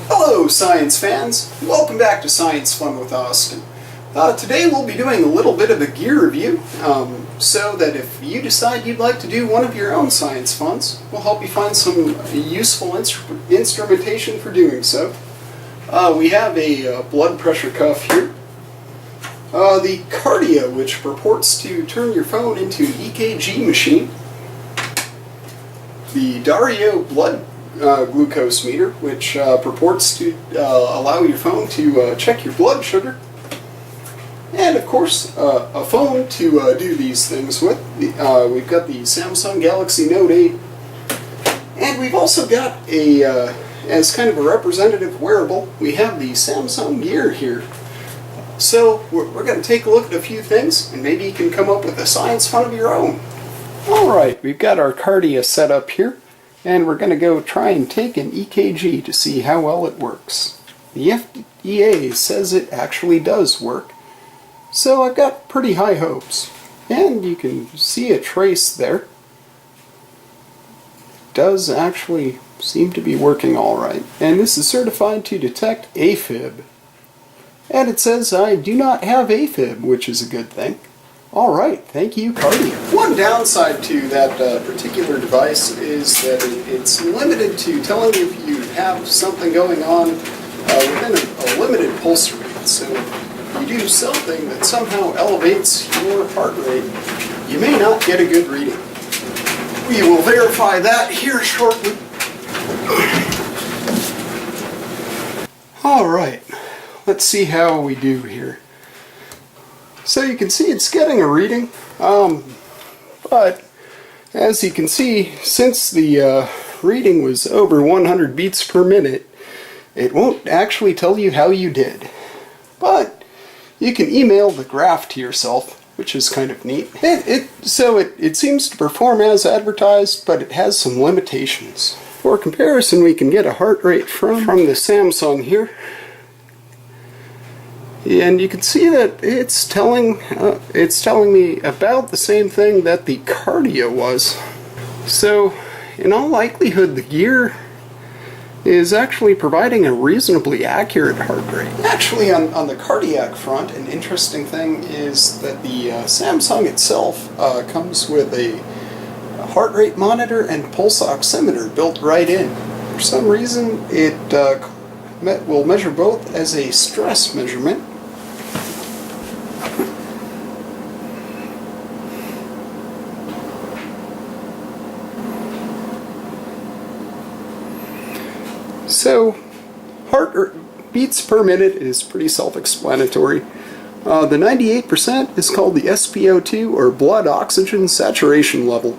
Hello science fans, welcome back to Science Fun with Austin. Today we'll be doing a little bit of a gear review, so that if you decide you'd like to do one of your own science funs, we'll help you find some useful instrumentation for doing so. We have a blood pressure cuff here. The cardio, which purports to turn your phone into an EKG machine. The Dario blood glucose meter, which purports to allow your phone to check your blood sugar. And of course, a phone to do these things with. We've got the Samsung Galaxy Note 8. And we've also got as kind of a representative wearable, we have the Samsung Gear here. So we're going to take a look at a few things, and maybe you can come up with a science fun of your own. Alright, we've got our cardia set up here, and we're going to go try and take an EKG to see how well it works. The FDA says it actually does work, so I've got pretty high hopes. And you can see a trace there. It does actually seem to be working alright. And this is certified to detect AFib. And it says I do not have AFib, which is a good thing. Alright, thank you, Cardio. One downside to that particular device is that it's limited to telling you if you have something going on within a limited pulse rate. So if you do something that somehow elevates your heart rate, you may not get a good reading. We will verify that here shortly. Alright, let's see how we do here. So you can see it's getting a reading, but as you can see, since the reading was over 100 beats per minute, it won't actually tell you how you did. But you can email the graph to yourself, which is kind of neat. It seems to perform as advertised, but it has some limitations. For comparison, we can get a heart rate from the Samsung here. And you can see that it's telling me about the same thing that the cardio was. So, in all likelihood, the gear is actually providing a reasonably accurate heart rate. Actually, on the cardiac front, an interesting thing is that the Samsung itself comes with a heart rate monitor and pulse oximeter built right in. For some reason, it will measure both as a stress measurement. So, heart beats per minute is pretty self-explanatory. The 98% is called the SpO2, or blood oxygen saturation level.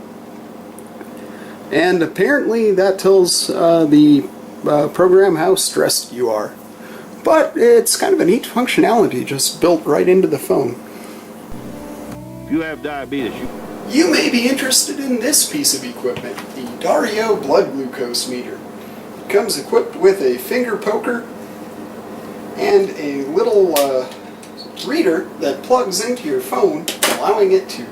And apparently that tells the program how stressed you are. But it's kind of a neat functionality just built right into the phone. If you have diabetes, you may be interested in this piece of equipment, the Dario blood glucose meter. It comes equipped with a finger poker and a little reader that plugs into your phone, allowing it to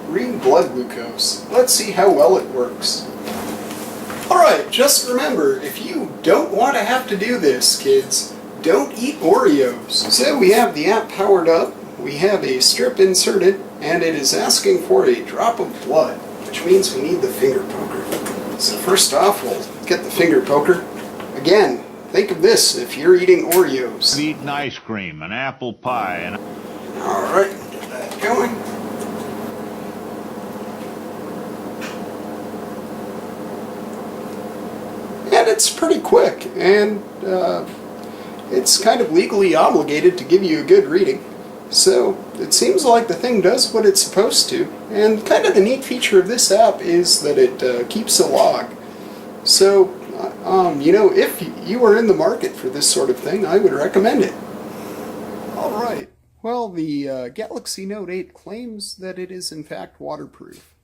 read blood glucose. Let's see how well it works. Alright, just remember, if you don't want to have to do this, kids, don't eat Oreos. So we have the app powered up, we have a strip inserted, and it is asking for a drop of blood, which means we need the finger poker. So first off, we'll get the finger poker. Again, think of this if you're eating Oreos. eating ice cream, an apple pie, and Alright, get that going. And it's pretty quick, and it's kind of legally obligated to give you a good reading. So it seems like the thing does what it's supposed to. And kind of the neat feature of this app is that it keeps a log. So, you know, if you were in the market for this sort of thing, I would recommend it. Alright, well, the Galaxy Note 8 claims that it is in fact waterproof.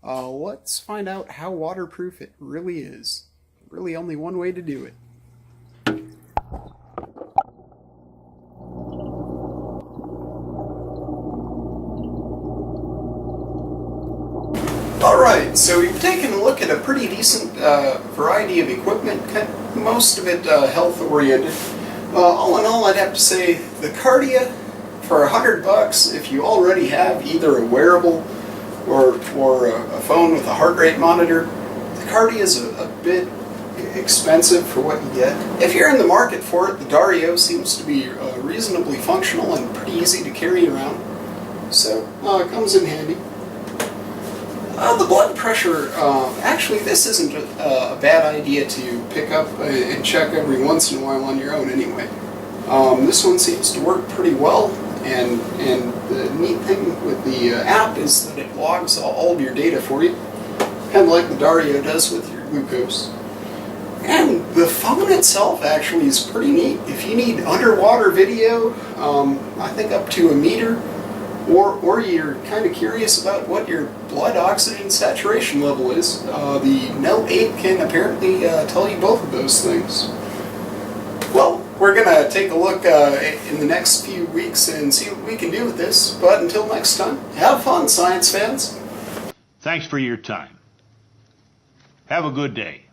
Let's find out how waterproof it really is. Really only one way to do it. Alright. Alright, so we've taken a look at a pretty decent variety of equipment, most of it health-oriented. All in all, I'd have to say the Cardia, for $100, if you already have either a wearable or a phone with a heart rate monitor, the Cardia is a bit expensive for what you get. If you're in the market for it, the Dario seems to be reasonably functional and pretty easy to carry around, so it comes in handy. The blood pressure, actually this isn't a bad idea to pick up and check every once in a while on your own anyway. This one seems to work pretty well, and the neat thing with the app is that it logs all of your data for you, kind of like the Dario does with your glucose. And the phone itself actually is pretty neat. If you need underwater video, I think up to 1 meter, or you're kind of curious about what your blood oxygen saturation level is, the Note 8 can apparently tell you both of those things. Well, we're going to take a look in the next few weeks and see what we can do with this, but until next time, have fun, science fans! Thanks for your time. Have a good day.